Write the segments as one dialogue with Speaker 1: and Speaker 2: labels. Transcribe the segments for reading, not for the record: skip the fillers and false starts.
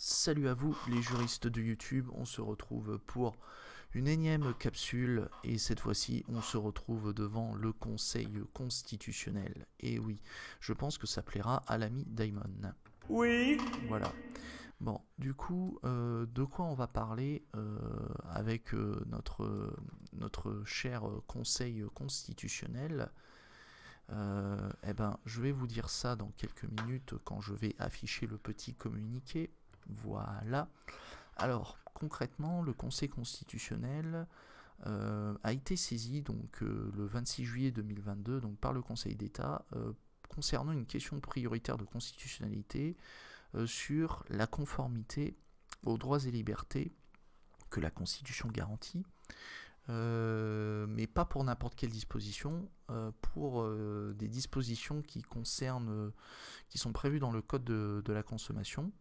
Speaker 1: Salut à vous les juristes de YouTube, on se retrouve pour une énième capsule et cette fois-ci on se retrouve devant le Conseil constitutionnel. Et oui, je pense que ça plaira à l'ami Daimon.
Speaker 2: Oui.
Speaker 1: Voilà. Bon, du coup, de quoi on va parler avec notre cher Conseil constitutionnel? Eh ben, je vais vous dire ça dans quelques minutes quand je vais afficher le petit communiqué. Voilà. Alors, concrètement, le Conseil constitutionnel a été saisi donc, le 26 juillet 2022 donc, par le Conseil d'État concernant une question prioritaire de constitutionnalité sur la conformité aux droits et libertés que la Constitution garantit, mais pas pour n'importe quelle disposition, pour des dispositions qui concernent, qui sont prévues dans le Code de la consommation,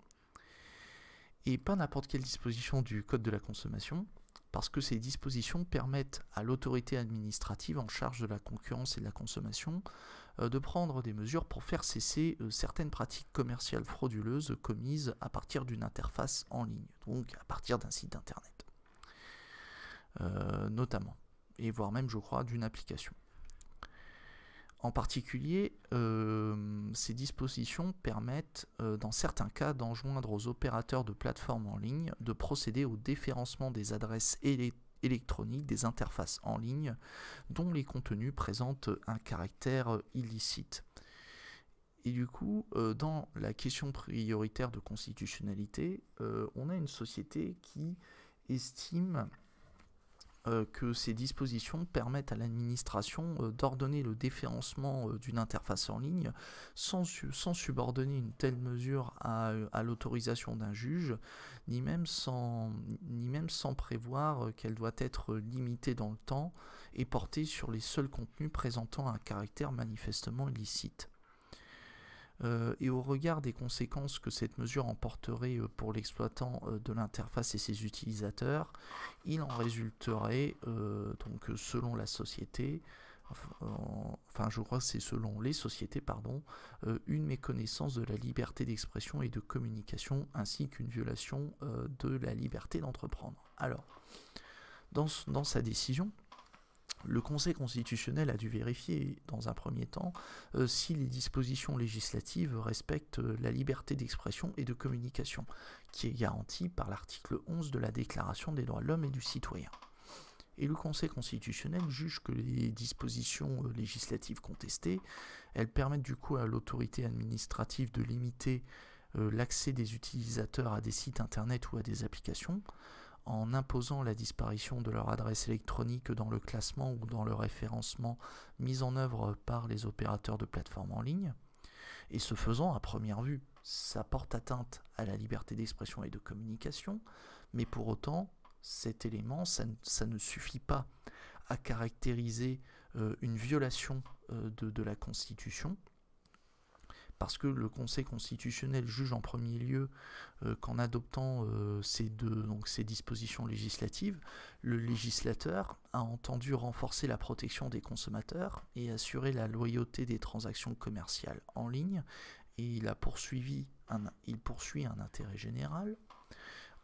Speaker 1: et pas n'importe quelle disposition du Code de la consommation, parce que ces dispositions permettent à l'autorité administrative en charge de la concurrence et de la consommation de prendre des mesures pour faire cesser certaines pratiques commerciales frauduleuses commises à partir d'une interface en ligne, donc à partir d'un site internet, notamment, et voire même, je crois, d'une application. En particulier, ces dispositions permettent, dans certains cas, d'enjoindre aux opérateurs de plateformes en ligne de procéder au déréférencement des adresses électroniques des interfaces en ligne dont les contenus présentent un caractère illicite. Et du coup, dans la question prioritaire de constitutionnalité, on a une société qui estime que ces dispositions permettent à l'administration d'ordonner le déréférencement d'une interface en ligne sans subordonner une telle mesure à l'autorisation d'un juge, ni même sans prévoir qu'elle doit être limitée dans le temps et portée sur les seuls contenus présentant un caractère manifestement illicite. Et au regard des conséquences que cette mesure emporterait pour l'exploitant de l'interface et ses utilisateurs, il en résulterait, donc selon la société, enfin je crois que c'est selon les sociétés, pardon, une méconnaissance de la liberté d'expression et de communication, ainsi qu'une violation de la liberté d'entreprendre. Alors, dans sa décision, le Conseil constitutionnel a dû vérifier dans un premier temps si les dispositions législatives respectent la liberté d'expression et de communication, qui est garantie par l'article 11 de la Déclaration des droits de l'homme et du citoyen. Et le Conseil constitutionnel juge que les dispositions législatives contestées, elles permettent du coup à l'autorité administrative de limiter l'accès des utilisateurs à des sites internet ou à des applications, en imposant la disparition de leur adresse électronique dans le classement ou dans le référencement mis en œuvre par les opérateurs de plateformes en ligne. Et ce faisant, à première vue, ça porte atteinte à la liberté d'expression et de communication, mais pour autant, cet élément, ça ne suffit pas à caractériser une violation de la Constitution, parce que le Conseil constitutionnel juge en premier lieu qu'en adoptant ces dispositions législatives, le législateur a entendu renforcer la protection des consommateurs et assurer la loyauté des transactions commerciales en ligne, et il poursuit un intérêt général.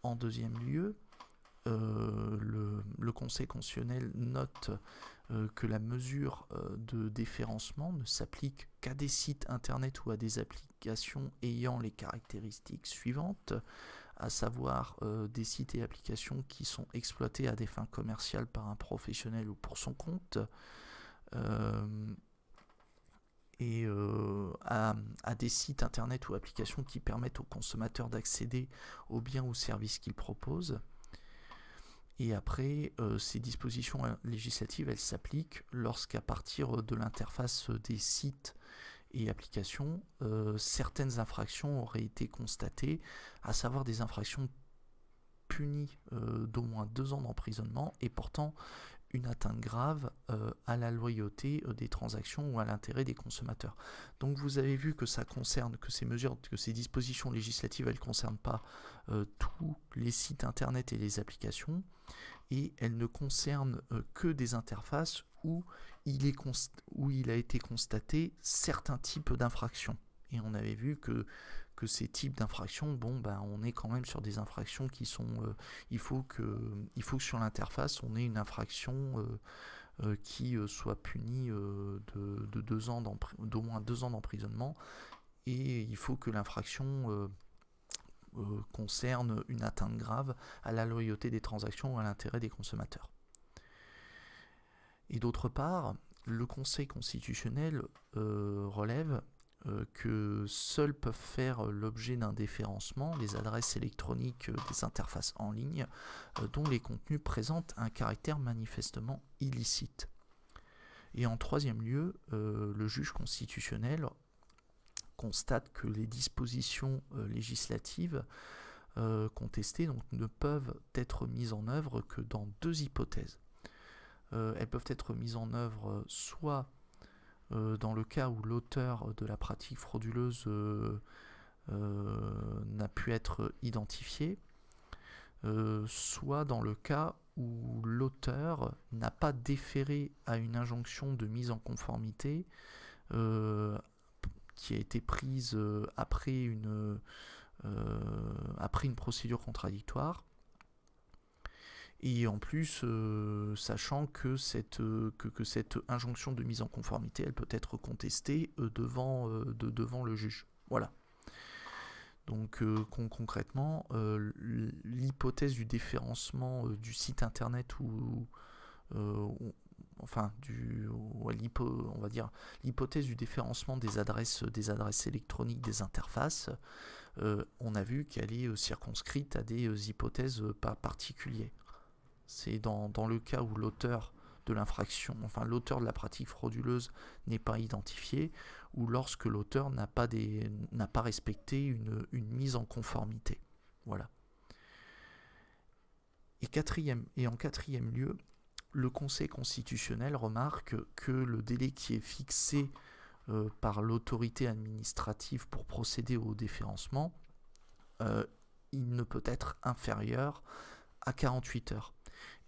Speaker 1: En deuxième lieu, le Conseil constitutionnel note que la mesure de déréférencement ne s'applique qu'à des sites internet ou à des applications ayant les caractéristiques suivantes, à savoir des sites et applications qui sont exploités à des fins commerciales par un professionnel ou pour son compte, et à des sites internet ou applications qui permettent aux consommateurs d'accéder aux biens ou services qu'ils proposent. Et après, ces dispositions législatives, elles s'appliquent lorsqu'à partir de l'interface des sites et applications, certaines infractions auraient été constatées, à savoir des infractions punies d'au moins 2 ans d'emprisonnement et portant une atteinte grave à la loyauté des transactions ou à l'intérêt des consommateurs. Donc vous avez vu que ça concerne, que ces dispositions législatives, elles ne concernent pas tous les sites internet et les applications, et elles ne concernent que des interfaces où il a été constaté certains types d'infractions. Et on avait vu que que ces types d'infractions, bon, ben, on est quand même sur des infractions qui sont... il faut que sur l'interface, on ait une infraction qui soit punie d'au moins 2 ans d'emprisonnement, et il faut que l'infraction concerne une atteinte grave à la loyauté des transactions ou à l'intérêt des consommateurs. Et d'autre part, le Conseil constitutionnel relève que seuls peuvent faire l'objet d'un déréférencement les adresses électroniques des interfaces en ligne dont les contenus présentent un caractère manifestement illicite. Et en troisième lieu, le juge constitutionnel constate que les dispositions législatives contestées donc, ne peuvent être mises en œuvre que dans 2 hypothèses. Elles peuvent être mises en œuvre soit dans le cas où l'auteur de la pratique frauduleuse n'a pu être identifié, soit dans le cas où l'auteur n'a pas déféré à une injonction de mise en conformité qui a été prise après une procédure contradictoire. Et en plus, sachant que cette injonction de mise en conformité, elle peut être contestée devant le juge. Voilà. Donc concrètement, l'hypothèse du déréférencement du site internet on va dire l'hypothèse du déréférencement des adresses électroniques des interfaces, on a vu qu'elle est circonscrite à des hypothèses pas particulières. C'est dans le cas où l'auteur de l'infraction, enfin l'auteur de la pratique frauduleuse n'est pas identifié, ou lorsque l'auteur n'a pas respecté une mise en conformité. Voilà. Et en quatrième lieu, le Conseil constitutionnel remarque que le délai qui est fixé par l'autorité administrative pour procéder au déréférencement, il ne peut être inférieur à 48 heures.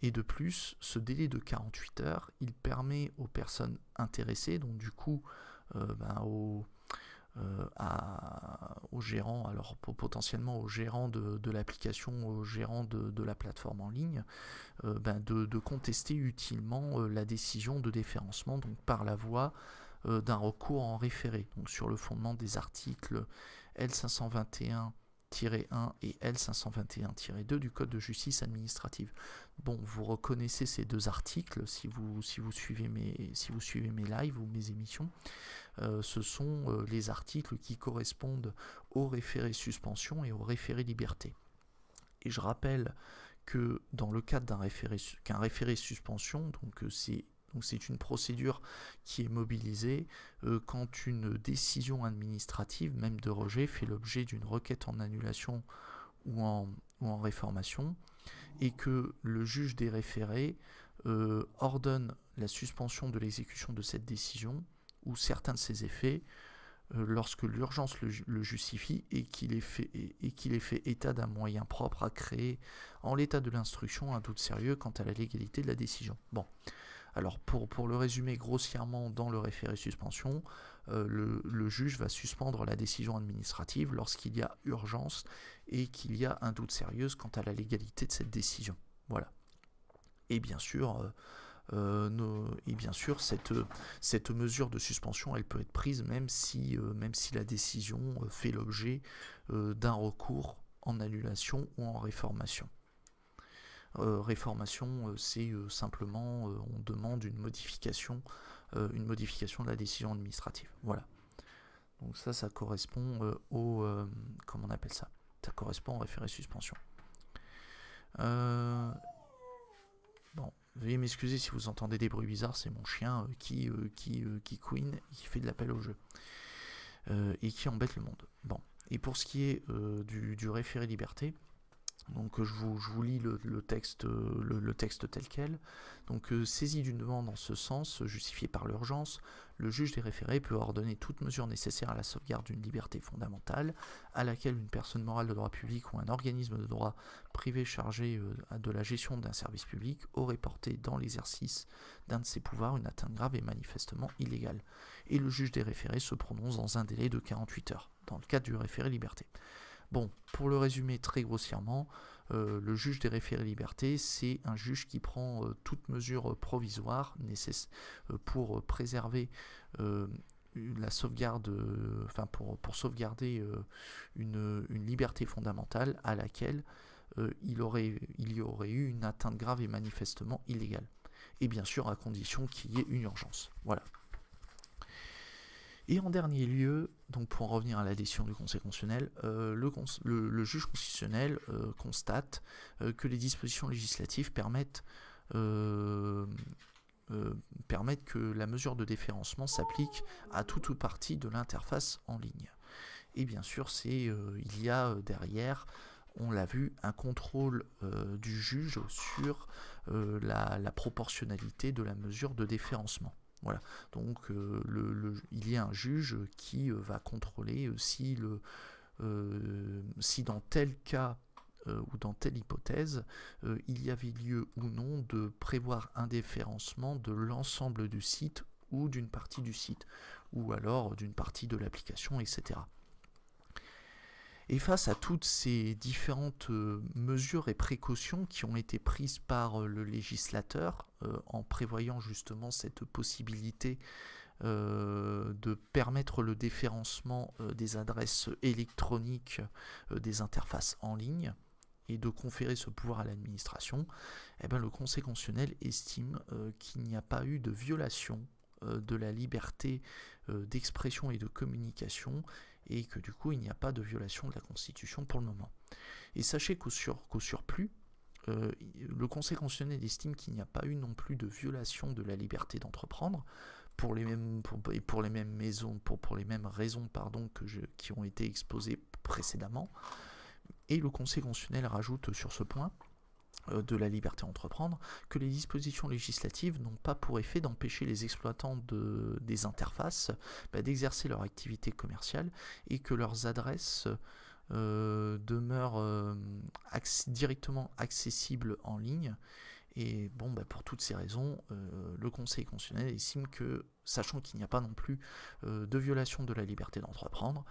Speaker 1: Et de plus, ce délai de 48 heures, il permet aux personnes intéressées, donc du coup aux gérants, alors potentiellement aux gérants de l'application, aux gérants de la plateforme en ligne, de contester utilement la décision de déréférencement, donc par la voie d'un recours en référé, donc sur le fondement des articles L521-1 et L521-2 du Code de justice administrative. Bon, vous reconnaissez ces 2 articles si vous suivez mes lives ou mes émissions. Ce sont les articles qui correspondent au référé suspension et au référé liberté. Et je rappelle que dans le cadre qu'un référé suspension, donc c'est une procédure qui est mobilisée quand une décision administrative, même de rejet, fait l'objet d'une requête en annulation ou en réformation, et que le juge des référés ordonne la suspension de l'exécution de cette décision ou certains de ses effets lorsque l'urgence le justifie et qu'il ait fait état d'un moyen propre à créer en l'état de l'instruction un doute sérieux quant à la légalité de la décision. Bon. Alors pour le résumer grossièrement dans le référé suspension, le juge va suspendre la décision administrative lorsqu'il y a urgence et qu'il y a un doute sérieux quant à la légalité de cette décision. Voilà. Et bien sûr, cette mesure de suspension, elle peut être prise même si la décision fait l'objet d'un recours en annulation ou en réformation. Réformation, c'est simplement on demande une modification de la décision administrative. Voilà. Donc ça correspond comment on appelle ça ? Ça correspond au référé suspension. Bon, veuillez m'excuser si vous entendez des bruits bizarres, c'est mon chien qui couine et qui fait de l'appel au jeu et qui embête le monde. Bon, et pour ce qui est du référé liberté. Donc je vous lis le texte tel quel. Donc saisi d'une demande en ce sens, justifiée par l'urgence, le juge des référés peut ordonner toute mesure nécessaire à la sauvegarde d'une liberté fondamentale, à laquelle une personne morale de droit public ou un organisme de droit privé chargé de la gestion d'un service public aurait porté dans l'exercice d'un de ses pouvoirs une atteinte grave et manifestement illégale. Et le juge des référés se prononce dans un délai de 48 heures. dans le cadre du référé liberté. Bon, pour le résumer très grossièrement, le juge des référés liberté, c'est un juge qui prend toute mesure provisoire nécessaire pour préserver la sauvegarde, pour sauvegarder une liberté fondamentale à laquelle il y aurait eu une atteinte grave et manifestement illégale. Et bien sûr, à condition qu'il y ait une urgence. Voilà. Et en dernier lieu, donc pour en revenir à la décision du Conseil constitutionnel, le juge constitutionnel constate que les dispositions législatives permettent que la mesure de déférencement s'applique à toute ou partie de l'interface en ligne. Et bien sûr, il y a derrière, on l'a vu, un contrôle du juge sur la proportionnalité de la mesure de déférencement. Voilà, donc il y a un juge qui va contrôler si dans tel cas ou dans telle hypothèse, il y avait lieu ou non de prévoir un déférencement de l'ensemble du site ou d'une partie du site, ou alors d'une partie de l'application, etc. Et face à toutes ces différentes mesures et précautions qui ont été prises par le législateur en prévoyant justement cette possibilité de permettre le déférencement des adresses électroniques des interfaces en ligne et de conférer ce pouvoir à l'administration, eh bien, le Conseil constitutionnel estime qu'il n'y a pas eu de violation de la liberté d'expression et de communication, et que du coup il n'y a pas de violation de la Constitution pour le moment. Et sachez qu'au surplus, le Conseil constitutionnel estime qu'il n'y a pas eu non plus de violation de la liberté d'entreprendre pour les mêmes raisons qui ont été exposées précédemment. Et le Conseil constitutionnel rajoute sur ce point de la liberté d'entreprendre que les dispositions législatives n'ont pas pour effet d'empêcher les exploitants des interfaces d'exercer leur activité commerciale et que leurs adresses demeurent directement accessibles en ligne. Et bon, pour toutes ces raisons, le Conseil constitutionnel estime que, sachant qu'il n'y a pas non plus de violation de la liberté d'entreprendre,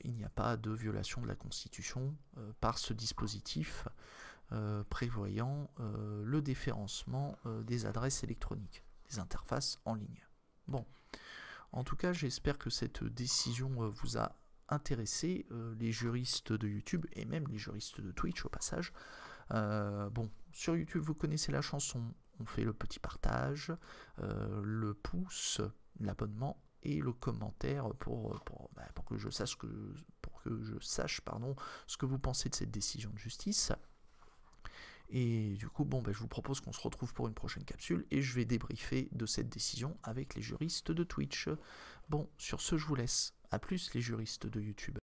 Speaker 1: il n'y a pas de violation de la Constitution par ce dispositif prévoyant le déférencement des adresses électroniques, des interfaces en ligne. Bon, en tout cas, j'espère que cette décision vous a intéressé, les juristes de YouTube et même les juristes de Twitch au passage. Bon, sur YouTube, vous connaissez la chanson, on fait le petit partage, le pouce, l'abonnement et le commentaire pour que je sache ce que vous pensez de cette décision de justice. Et du coup, je vous propose qu'on se retrouve pour une prochaine capsule et je vais débriefer de cette décision avec les juristes de Twitch. Bon, sur ce, je vous laisse. A plus les juristes de YouTube.